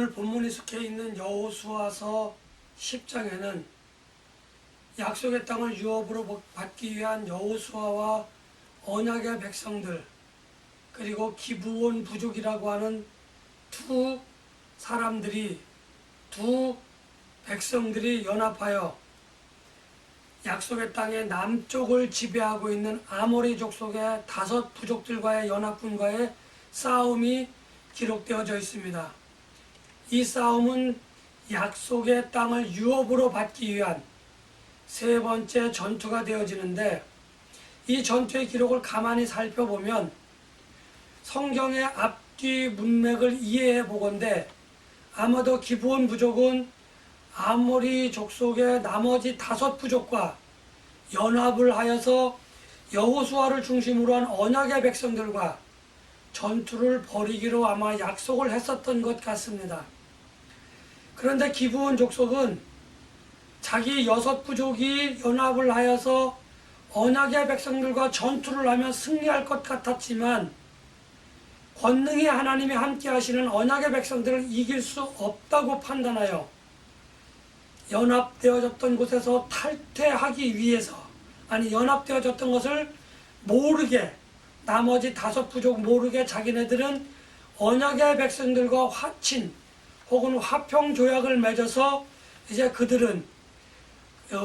오늘 본문에 속해 있는 여호수아서 10장에는 약속의 땅을 유업으로 받기 위한 여호수아와 언약의 백성들, 그리고 기브온 부족이라고 하는 두 백성들이 연합하여 약속의 땅의 남쪽을 지배하고 있는 아모리족 속의 5 부족들과의 연합군과의 싸움이 기록되어져 있습니다. 이 싸움은 약속의 땅을 유업으로 받기 위한 3번째 전투가 되어지는데, 이 전투의 기록을 가만히 살펴보면 성경의 앞뒤 문맥을 이해해 보건대 아마도 기브온 부족은 아모리 족속의 나머지 5 부족과 연합을 하여서 여호수아를 중심으로 한 언약의 백성들과 전투를 벌이기로 아마 약속을 했었던 것 같습니다. 그런데 기브온 족속은 자기 6 부족이 연합을 하여서 언약의 백성들과 전투를 하면 승리할 것 같았지만, 권능의 하나님이 함께 하시는 언약의 백성들을 이길 수 없다고 판단하여 연합되어졌던 곳에서 탈퇴하기 위해서, 연합되어졌던 것을 모르게, 나머지 5 부족 모르게 자기네들은 언약의 백성들과 화친 혹은 화평 조약을 맺어서 이제 그들은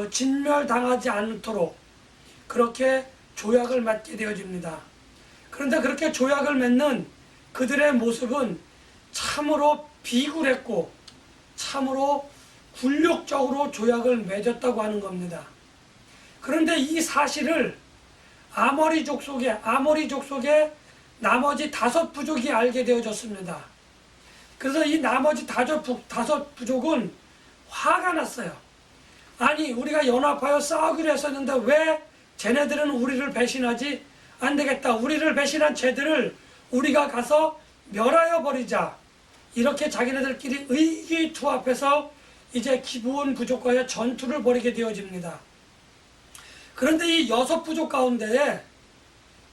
진멸당하지 않도록 그렇게 조약을 맺게 되어집니다. 그런데 그렇게 조약을 맺는 그들의 모습은 참으로 비굴했고 참으로 굴욕적으로 조약을 맺었다고 하는 겁니다. 그런데 이 사실을 아모리 족속의 나머지 5 부족이 알게 되어졌습니다. 그래서 이 나머지 5 부족은 화가 났어요. 아니, 우리가 연합하여 싸우기로 했었는데 왜 쟤네들은 우리를 배신하지? 안 되겠다. 우리를 배신한 쟤들을 우리가 가서 멸하여 버리자. 이렇게 자기네들끼리 의기투합해서 이제 기브온 부족과의 전투를 벌이게 되어집니다. 그런데 이 6 부족 가운데에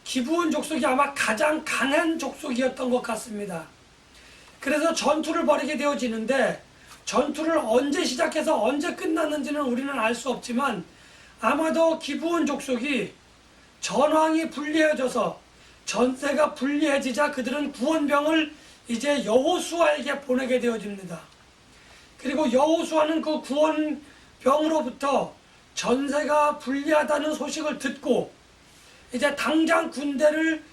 기브온 족속이 아마 가장 강한 족속이었던 것 같습니다. 그래서 전투를 벌이게 되어지는데, 전투를 언제 시작해서 언제 끝났는지는 우리는 알 수 없지만 아마도 기브온 족속이 전황이 불리해져서 전세가 불리해지자 그들은 구원병을 이제 여호수아에게 보내게 되어집니다. 그리고 여호수아는 그 구원병으로부터 전세가 불리하다는 소식을 듣고 이제 당장 군대를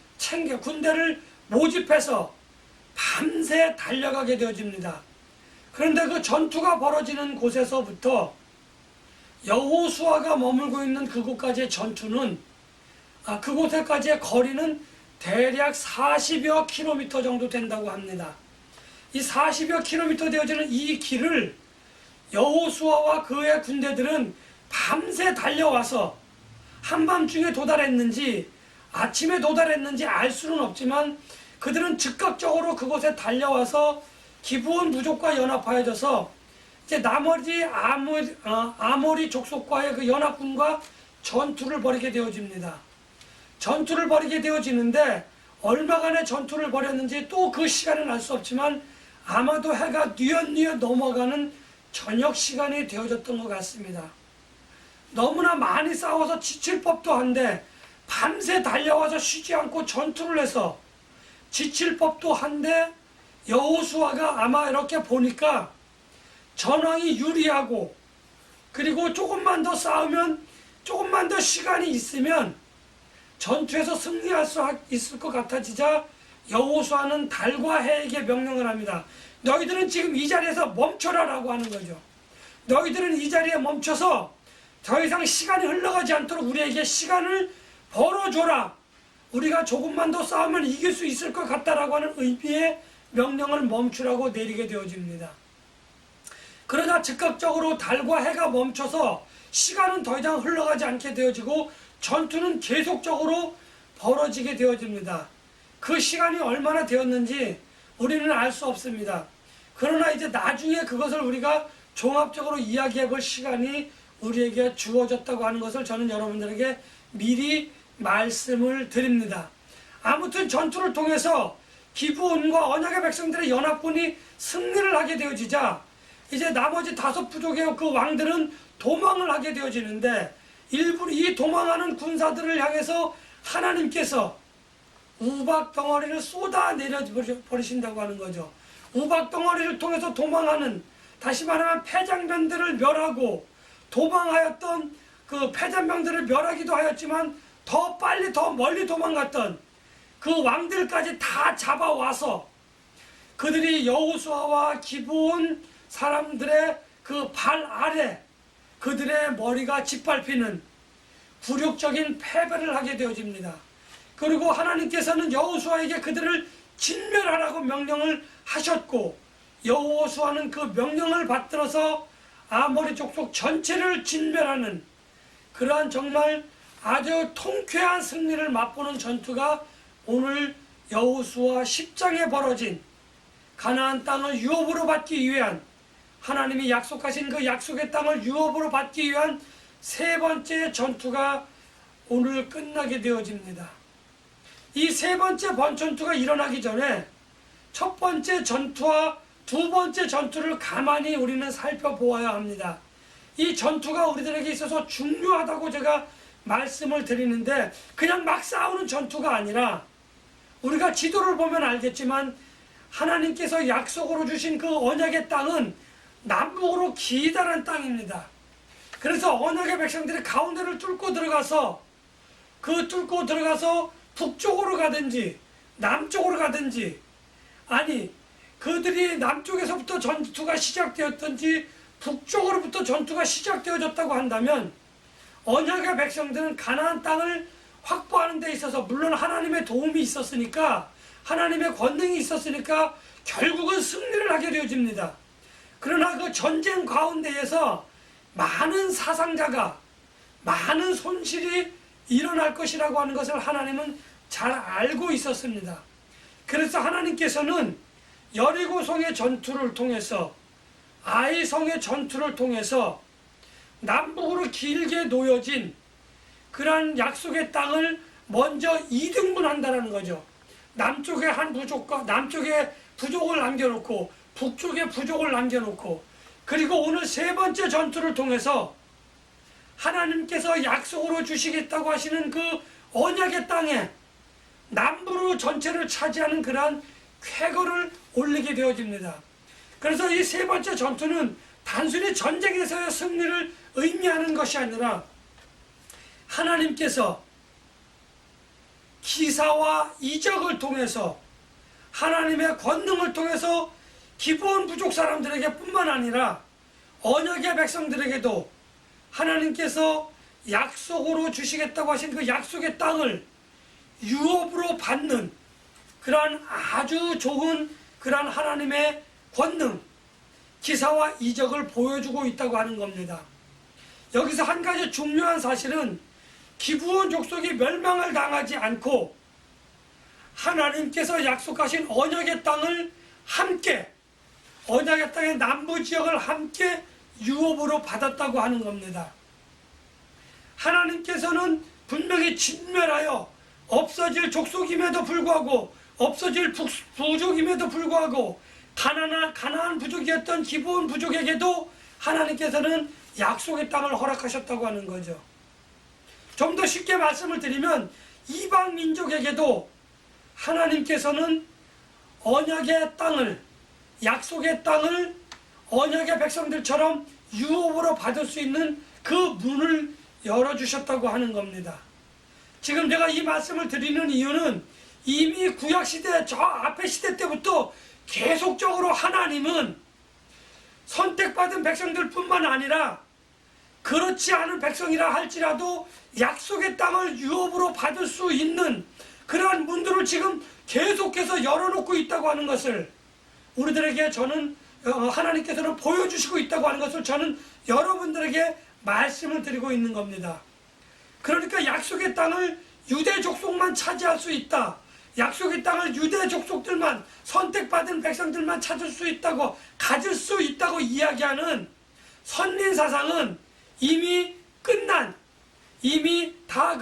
모집해서 밤새 달려가게 되어집니다. 그런데 그 전투가 벌어지는 곳에서부터 여호수아가 머물고 있는 그곳까지의 전투는 그곳에까지의 거리는 대략 40여 킬로미터 정도 된다고 합니다. 이 40여 킬로미터 되어지는 이 길을 여호수아와 그의 군대들은 밤새 달려와서 한밤중에 도달했는지 아침에 도달했는지 알 수는 없지만 그들은 즉각적으로 그곳에 달려와서 기브온 부족과 연합하여져서 이제 나머지 아모리 족속과의 그 연합군과 전투를 벌이게 되어집니다. 전투를 벌이게 되어지는데 얼마간의 전투를 벌였는지 또 그 시간은 알 수 없지만 아마도 해가 뉘엿뉘엿 넘어가는 저녁 시간이 되어졌던 것 같습니다. 너무나 많이 싸워서 지칠 법도 한데 밤새 달려와서 쉬지 않고 전투를 해서 지칠 법도 한데, 여호수아가 아마 이렇게 보니까 전황이 유리하고 그리고 조금만 더 싸우면, 조금만 더 시간이 있으면 전투에서 승리할 수 있을 것 같아지자 여호수아는 달과 해에게 명령을 합니다. 너희들은 지금 이 자리에서 멈춰라 라고 하는 거죠. 너희들은 이 자리에 멈춰서 더 이상 시간이 흘러가지 않도록 우리에게 시간을 벌어줘라. 우리가 조금만 더 싸우면 이길 수 있을 것 같다라고 하는 의미의 명령을 멈추라고 내리게 되어집니다. 그러자 즉각적으로 달과 해가 멈춰서 시간은 더 이상 흘러가지 않게 되어지고 전투는 계속적으로 벌어지게 되어집니다. 그 시간이 얼마나 되었는지 우리는 알 수 없습니다. 그러나 이제 나중에 그것을 우리가 종합적으로 이야기해 볼 시간이 우리에게 주어졌다고 하는 것을 저는 여러분들에게 미리 말씀을 드립니다. 아무튼 전투를 통해서 기브온과 언약의 백성들의 연합군이 승리를 하게 되어지자 이제 나머지 5부족의 그 왕들은 도망을 하게 되어지는데 일부 이 도망하는 군사들을 향해서 하나님께서 우박 덩어리를 쏟아내려 버리신다고 하는 거죠. 우박 덩어리를 통해서 도망하는, 다시 말하면 패장병들을 멸하고 도망하였던 그 패장병들을 멸하기도 하였지만 더 빨리 더 멀리 도망갔던 그 왕들까지 다 잡아와서 그들이 여호수아와 기브온 사람들의 그 발 아래 그들의 머리가 짓밟히는 굴욕적인 패배를 하게 되어집니다. 그리고 하나님께서는 여호수아에게 그들을 진멸하라고 명령을 하셨고, 여호수아는 그 명령을 받들어서 아모리 족속 전체를 진멸하는 그러한 정말 아주 통쾌한 승리를 맛보는 전투가 오늘 여호수아 10장에 벌어진 가나안 땅을 유업으로 받기 위한, 하나님이 약속하신 그 약속의 땅을 유업으로 받기 위한 세 번째 전투가 오늘 끝나게 되어집니다. 이 세 번째 전투가 일어나기 전에 첫 번째 전투와 두 번째 전투를 가만히 우리는 살펴보아야 합니다. 이 전투가 우리들에게 있어서 중요하다고 제가 말씀을 드리는데, 그냥 막 싸우는 전투가 아니라 우리가 지도를 보면 알겠지만 하나님께서 약속으로 주신 그 언약의 땅은 남북으로 기다란 땅입니다. 그래서 언약의 백성들이 가운데를 뚫고 들어가서 북쪽으로 가든지 남쪽으로 가든지, 아니 그들이 남쪽에서부터 전투가 시작되었든지 북쪽으로부터 전투가 시작되어졌다고 한다면 언약의 백성들은 가나안 땅을 확보하는 데 있어서 물론 하나님의 도움이 있었으니까, 하나님의 권능이 있었으니까 결국은 승리를 하게 되어집니다. 그러나 그 전쟁 가운데에서 많은 사상자가, 많은 손실이 일어날 것이라고 하는 것을 하나님은 잘 알고 있었습니다. 그래서 하나님께서는 여리고성의 전투를 통해서, 아이성의 전투를 통해서 남북으로 길게 놓여진 그러한 약속의 땅을 먼저 이등분한다는 거죠. 남쪽에 한 부족과 남쪽에 부족을 남겨놓고 북쪽에 부족을 남겨놓고, 그리고 오늘 세 번째 전투를 통해서 하나님께서 약속으로 주시겠다고 하시는 그 언약의 땅에 남부로 전체를 차지하는 그러한 쾌거를 올리게 되어집니다. 그래서 이 세 번째 전투는 단순히 전쟁에서의 승리를 의미하는 것이 아니라 하나님께서 기사와 이적을 통해서, 하나님의 권능을 통해서 기브온 부족 사람들에게 뿐만 아니라 언약의 백성들에게도 하나님께서 약속으로 주시겠다고 하신 그 약속의 땅을 유업으로 받는 그러한 아주 좋은 그러한 하나님의 권능, 기사와 이적을 보여주고 있다고 하는 겁니다. 여기서 한 가지 중요한 사실은 기브온 족속이 멸망을 당하지 않고 하나님께서 약속하신 언약의 땅을 함께, 언약의 땅의 남부 지역을 함께 유업으로 받았다고 하는 겁니다. 하나님께서는 분명히 진멸하여 없어질 족속임에도 불구하고, 없어질 부족임에도 불구하고 가나안 부족이었던 기브온 부족에게도 하나님께서는 약속의 땅을 허락하셨다고 하는 거죠. 좀 더 쉽게 말씀을 드리면 이방 민족에게도 하나님께서는 언약의 땅을, 약속의 땅을 언약의 백성들처럼 유업으로 받을 수 있는 그 문을 열어주셨다고 하는 겁니다. 지금 제가 이 말씀을 드리는 이유는 이미 구약시대 저 앞에 시대 때부터 계속적으로 하나님은 선택받은 백성들 뿐만 아니라 그렇지 않은 백성이라 할지라도 약속의 땅을 유업으로 받을 수 있는 그러한 문들을 지금 계속해서 열어놓고 있다고 하는 것을 우리들에게 저는 하나님께서는 보여주시고 있다고 하는 것을 저는 여러분들에게 말씀을 드리고 있는 겁니다. 그러니까 약속의 땅을 유대 족속만 차지할 수 있다, 약속의 땅을 유대 족속들만, 선택받은 백성들만 찾을 수 있다고, 가질 수 있다고 이야기하는 선민사상은 이미 끝난, 이미 다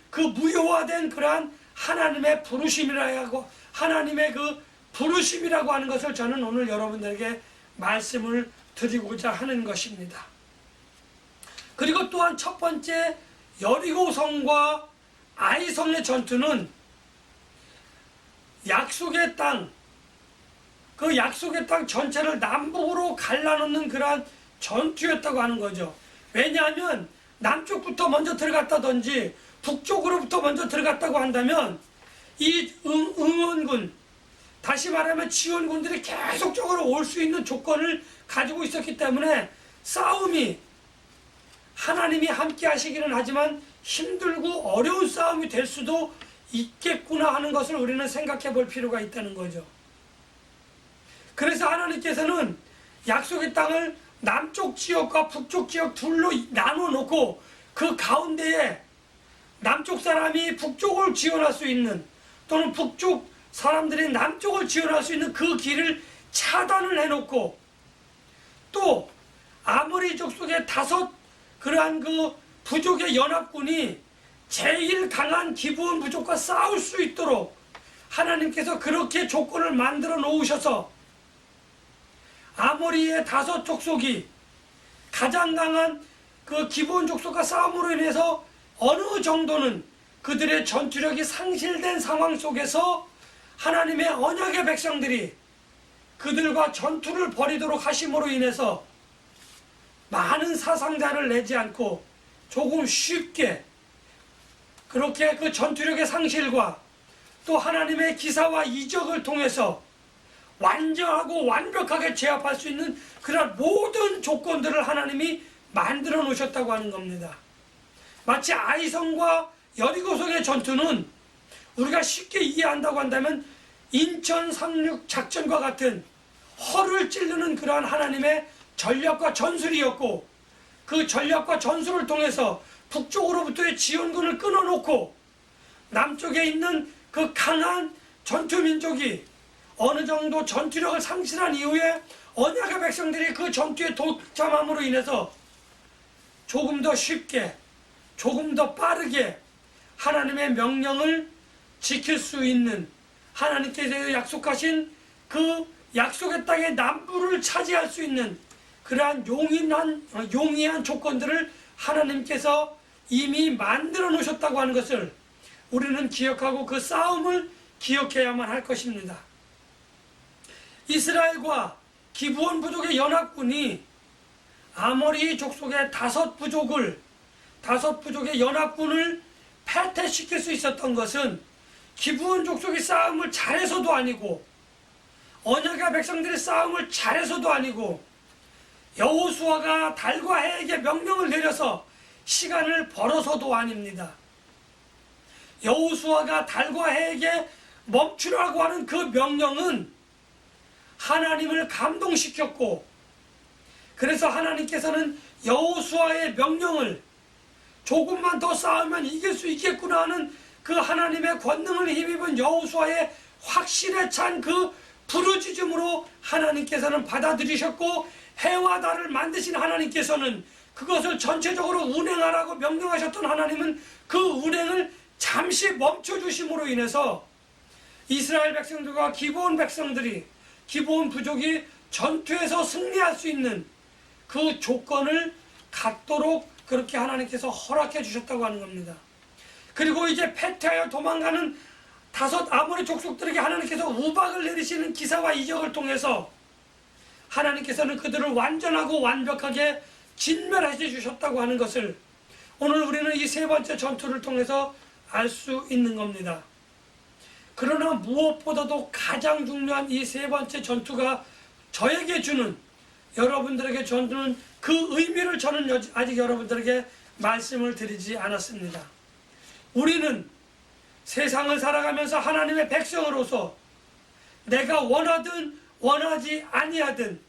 그 무효화된 그러한 하나님의 부르심이라고 하나님의 그 부르심이라고 하는 것을 저는 오늘 여러분들에게 말씀을 드리고자 하는 것입니다. 그리고 또한 첫 번째 여리고성과 아이성의 전투는 약속의 땅, 그 약속의 땅 전체를 남북으로 갈라놓는 그러한 전투였다고 하는 거죠. 왜냐하면 남쪽부터 먼저 들어갔다든지 북쪽으로부터 먼저 들어갔다고 한다면 이 응원군, 다시 말하면 지원군들이 계속적으로 올 수 있는 조건을 가지고 있었기 때문에 싸움이 하나님이 함께 하시기는 하지만 힘들고 어려운 싸움이 될 수도 있겠구나 하는 것을 우리는 생각해 볼 필요가 있다는 거죠. 그래서 하나님께서는 약속의 땅을 남쪽 지역과 북쪽 지역 둘로 나눠 놓고 그 가운데에 남쪽 사람이 북쪽을 지원할 수 있는, 또는 북쪽 사람들이 남쪽을 지원할 수 있는 그 길을 차단을 해놓고, 또 아모리 족속의 5 그러한 그 부족의 연합군이 제일 강한 기브온 부족과 싸울 수 있도록 하나님께서 그렇게 조건을 만들어 놓으셔서 아모리의 5 족속이 가장 강한 그 기브온 족속과 싸움으로 인해서 어느 정도는 그들의 전투력이 상실된 상황 속에서 하나님의 언약의 백성들이 그들과 전투를 벌이도록 하심으로 인해서 많은 사상자를 내지 않고 조금 쉽게 그렇게 그 전투력의 상실과 또 하나님의 기사와 이적을 통해서 완전하고 완벽하게 제압할 수 있는 그런 모든 조건들을 하나님이 만들어 놓으셨다고 하는 겁니다. 마치 아이성과 여리고성의 전투는 우리가 쉽게 이해한다고 한다면 인천 상륙 작전과 같은 허를 찌르는 그러한 하나님의 전략과 전술이었고, 그 전략과 전술을 통해서 북쪽으로부터의 지원군을 끊어놓고 남쪽에 있는 그 강한 전투민족이 어느 정도 전투력을 상실한 이후에 언약의 백성들이 그 전투에 동참함으로 인해서 조금 더 쉽게, 조금 더 빠르게 하나님의 명령을 지킬 수 있는, 하나님께서 약속하신 그 약속의 땅의 남부를 차지할 수 있는 그러한 용이한 조건들을 하나님께서 이미 만들어 놓으셨다고 하는 것을 우리는 기억하고 그 싸움을 기억해야만 할 것입니다. 이스라엘과 기브온 부족의 연합군이 아모리 족속의 5 부족의 연합군을 패퇴시킬 수 있었던 것은 기브온 족속이 싸움을 잘해서도 아니고, 언약의 백성들이 싸움을 잘해서도 아니고, 여호수아가 달과 해에게 명령을 내려서 시간을 벌어서도 아닙니다. 여호수아가 달과 해에게 멈추라고 하는 그 명령은 하나님을 감동시켰고, 그래서 하나님께서는 여호수아의 명령을 조금만 더 싸우면 이길 수 있겠구나 하는 그 하나님의 권능을 힘입은 여호수아의 확신에 찬 그 부르짖음으로 하나님께서는 받아들이셨고, 해와 달을 만드신 하나님께서는 그것을 전체적으로 운행하라고 명령하셨던 하나님은 그 운행을 잠시 멈춰주심으로 인해서 이스라엘 백성들과 기브온 백성들이, 기브온 부족이 전투에서 승리할 수 있는 그 조건을 갖도록 그렇게 하나님께서 허락해 주셨다고 하는 겁니다. 그리고 이제 패퇴하여 도망가는 5 아모리 족속들에게 하나님께서 우박을 내리시는 기사와 이적을 통해서 하나님께서는 그들을 완전하고 완벽하게 진멸해 주셨다고 하는 것을 오늘 우리는 이 3번째 전투를 통해서 알 수 있는 겁니다. 그러나 무엇보다도 가장 중요한 이 3번째 전투가 저에게 주는, 여러분들에게 주는 그 의미를 저는 아직 여러분들에게 말씀을 드리지 않았습니다. 우리는 세상을 살아가면서 하나님의 백성으로서 내가 원하든 원하지 아니하든,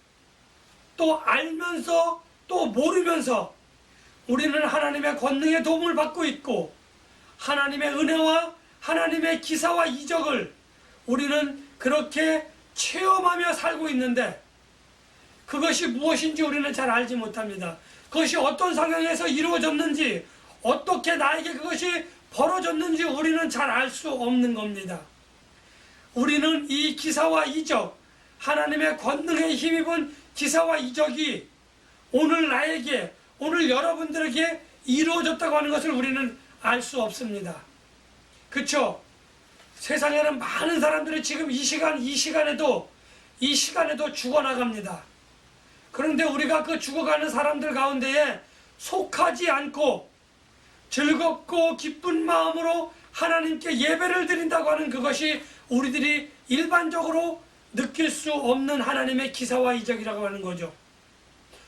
또 알면서 또 모르면서 우리는 하나님의 권능의 도움을 받고 있고, 하나님의 은혜와 하나님의 기사와 이적을 우리는 그렇게 체험하며 살고 있는데, 그것이 무엇인지 우리는 잘 알지 못합니다. 그것이 어떤 상황에서 이루어졌는지, 어떻게 나에게 그것이 벌어졌는지 우리는 잘 알 수 없는 겁니다. 우리는 이 기사와 이적, 하나님의 권능에 힘입은 기사와 이적이 오늘 나에게, 오늘 여러분들에게 이루어졌다고 하는 것을 우리는 알 수 없습니다. 그렇죠? 세상에는 많은 사람들이 지금 이 시간에도 죽어나갑니다. 그런데 우리가 그 죽어가는 사람들 가운데에 속하지 않고 즐겁고 기쁜 마음으로 하나님께 예배를 드린다고 하는 그것이 우리들이 일반적으로 느낄 수 없는 하나님의 기사와 이적이라고 하는 거죠.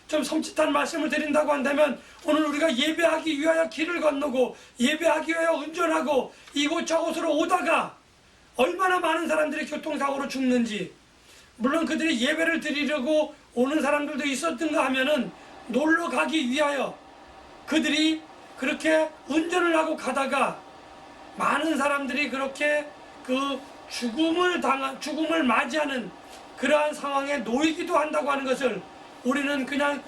좀 섬찟한 말씀을 드린다고 한다면, 오늘 우리가 예배하기 위하여 길을 건너고 예배하기 위하여 운전하고 이곳저곳으로 오다가 얼마나 많은 사람들이 교통사고로 죽는지, 물론 그들이 예배를 드리려고 오는 사람들도 있었던가 하면은 놀러 가기 위하여 그들이 그렇게 운전을 하고 가다가 많은 사람들이 그렇게 그 죽음을 맞이하는 그러한 상황에 놓이기도 한다고 하는 것을 우리는 그냥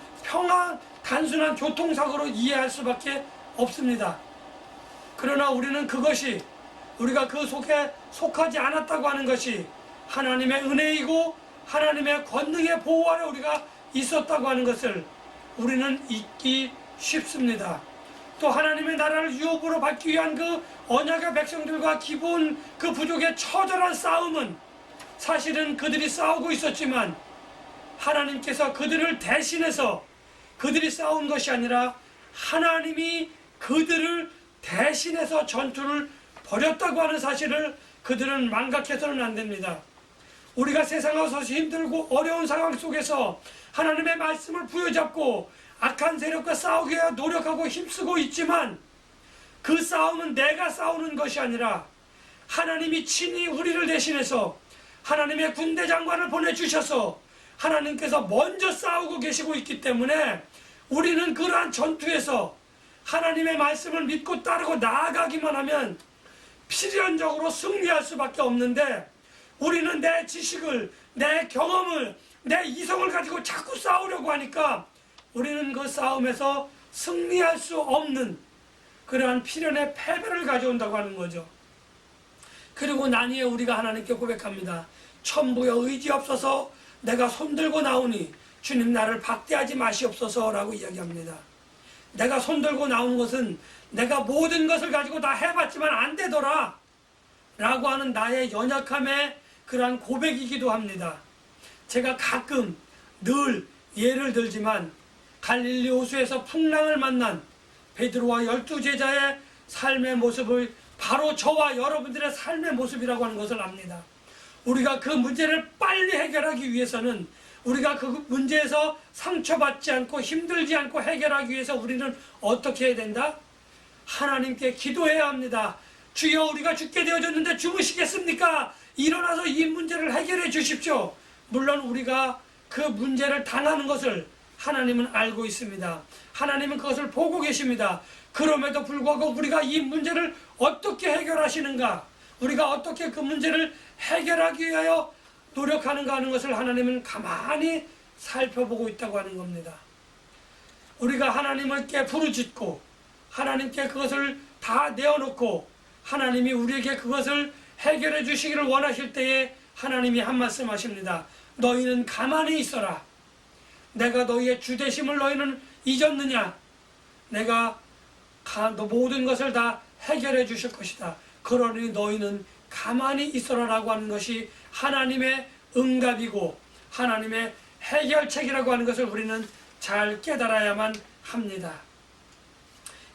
단순한 교통사고로 이해할 수밖에 없습니다. 그러나 우리는 그것이, 우리가 그 속에 속하지 않았다고 하는 것이 하나님의 은혜이고 하나님의 권능의 보호 아래 우리가 있었다고 하는 것을 우리는 잊기 쉽습니다. 또 하나님의 나라를 유업으로 받기 위한 그 언약의 백성들과 기본 그 부족의 처절한 싸움은 사실은 그들이 싸우고 있었지만 하나님께서 그들을 대신해서, 그들이 싸운 것이 아니라 하나님이 그들을 대신해서 전투를 벌였다고 하는 사실을 그들은 망각해서는 안 됩니다. 우리가 세상에서 힘들고 어려운 상황 속에서 하나님의 말씀을 부여잡고 악한 세력과 싸우기 위해 노력하고 힘쓰고 있지만, 그 싸움은 내가 싸우는 것이 아니라 하나님이 친히 우리를 대신해서 하나님의 군대 장관을 보내주셔서 하나님께서 먼저 싸우고 계시고 있기 때문에 우리는 그러한 전투에서 하나님의 말씀을 믿고 따르고 나아가기만 하면 필연적으로 승리할 수밖에 없는데, 우리는 내 지식을, 내 경험을, 내 이성을 가지고 자꾸 싸우려고 하니까 우리는 그 싸움에서 승리할 수 없는 그러한 필연의 패배를 가져온다고 하는 거죠. 그리고 난 후에 우리가 하나님께 고백합니다. 천부여 의지없어서 내가 손들고 나오니 주님 나를 박대하지 마시옵소서 라고 이야기합니다. 내가 손들고 나온 것은 내가 모든 것을 가지고 다 해봤지만 안 되더라 라고 하는 나의 연약함의 그러한 고백이기도 합니다. 제가 가끔 늘 예를 들지만 갈릴리 호수에서 풍랑을 만난 베드로와 12제자의 삶의 모습을 바로 저와 여러분들의 삶의 모습이라고 하는 것을 압니다. 우리가 그 문제를 빨리 해결하기 위해서는, 우리가 그 문제에서 상처받지 않고 힘들지 않고 해결하기 위해서 우리는 어떻게 해야 된다? 하나님께 기도해야 합니다. 주여, 우리가 죽게 되어졌는데 주무시겠습니까? 일어나서 이 문제를 해결해 주십시오. 물론 우리가 그 문제를 당하는 것을 하나님은 알고 있습니다. 하나님은 그것을 보고 계십니다. 그럼에도 불구하고 우리가 이 문제를 어떻게 해결하시는가, 우리가 어떻게 그 문제를 해결하기 위하여 노력하는가 하는 것을 하나님은 가만히 살펴보고 있다고 하는 겁니다. 우리가 하나님께 부르짖고 하나님께 그것을 다 내어놓고 하나님이 우리에게 그것을 해결해 주시기를 원하실 때에 하나님이 한 말씀 하십니다. 너희는 가만히 있어라. 내가 너희의 주되심을 너희는 잊었느냐? 내가 모든 것을 다 해결해 주실 것이다. 그러니 너희는 가만히 있어라 라고 하는 것이 하나님의 응답이고 하나님의 해결책이라고 하는 것을 우리는 잘 깨달아야만 합니다.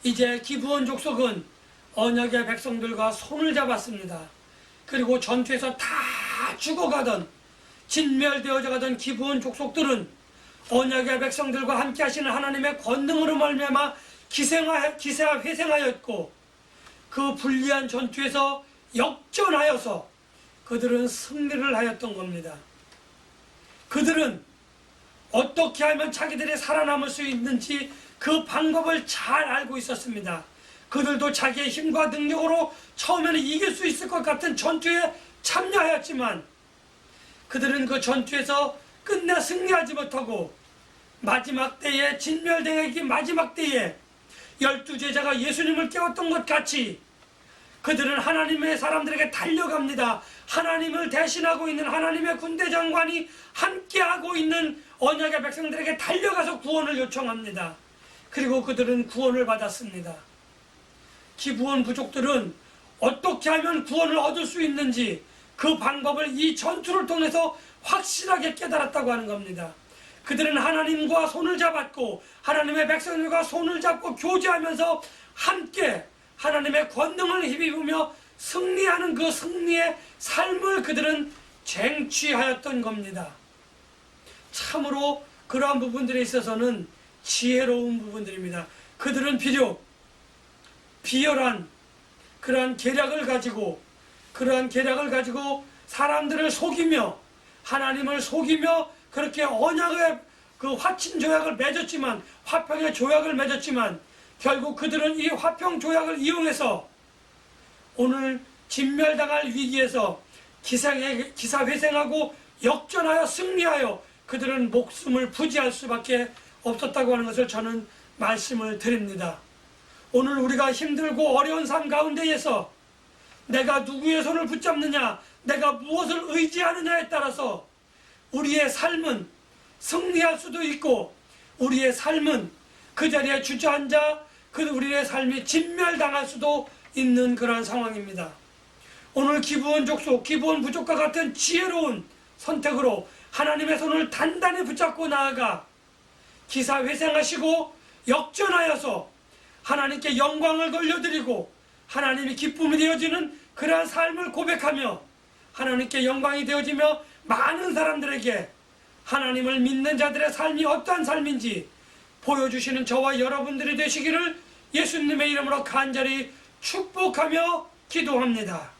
이제 기브온 족속은 언약의 백성들과 손을 잡았습니다. 그리고 전투에서 다 죽어가던, 진멸되어져 가던 기브온 족속들은 언약의 백성들과 함께 하시는 하나님의 권능으로 말미암아 기세와 회생하였고, 그 불리한 전투에서 역전하여서 그들은 승리를 하였던 겁니다. 그들은 어떻게 하면 자기들이 살아남을 수 있는지 그 방법을 잘 알고 있었습니다. 그들도 자기의 힘과 능력으로 처음에는 이길 수 있을 것 같은 전투에 참여하였지만 그들은 그 전투에서 끝내 승리하지 못하고 마지막 때에, 진멸당하기 마지막 때에 12제자가 예수님을 깨웠던 것 같이 그들은 하나님의 사람들에게 달려갑니다. 하나님을 대신하고 있는 하나님의 군대 장관이 함께하고 있는 언약의 백성들에게 달려가서 구원을 요청합니다. 그리고 그들은 구원을 받았습니다. 기브온 부족들은 어떻게 하면 구원을 얻을 수 있는지 그 방법을 이 전투를 통해서 확실하게 깨달았다고 하는 겁니다. 그들은 하나님과 손을 잡았고 하나님의 백성들과 손을 잡고 교제하면서 함께 하나님의 권능을 힘입으며 승리하는 그 승리의 삶을 그들은 쟁취하였던 겁니다. 참으로 그러한 부분들에 있어서는 지혜로운 부분들입니다. 그들은 비록 비열한 그러한 계략을 가지고 사람들을 속이며 하나님을 속이며 그렇게 언약의 그 화친 조약을 맺었지만, 화평의 조약을 맺었지만 결국 그들은 이 화평 조약을 이용해서 오늘 진멸당할 위기에서 기사회생하고 역전하여 승리하여 그들은 목숨을 부지할 수밖에 없었다고 하는 것을 저는 말씀을 드립니다. 오늘 우리가 힘들고 어려운 삶 가운데에서 내가 누구의 손을 붙잡느냐, 내가 무엇을 의지하느냐에 따라서 우리의 삶은 승리할 수도 있고 우리의 삶은 그 자리에 주저앉아 우리의 삶이 진멸당할 수도 있는 그러한 상황입니다. 오늘 기브온 족속, 기브온 부족과 같은 지혜로운 선택으로 하나님의 손을 단단히 붙잡고 나아가 기사회생하시고 역전하여서 하나님께 영광을 돌려드리고 하나님이 기쁨이 되어지는 그러한 삶을 고백하며 하나님께 영광이 되어지며 많은 사람들에게 하나님을 믿는 자들의 삶이 어떠한 삶인지 보여주시는 저와 여러분들이 되시기를 예수님의 이름으로 간절히 축복하며 기도합니다.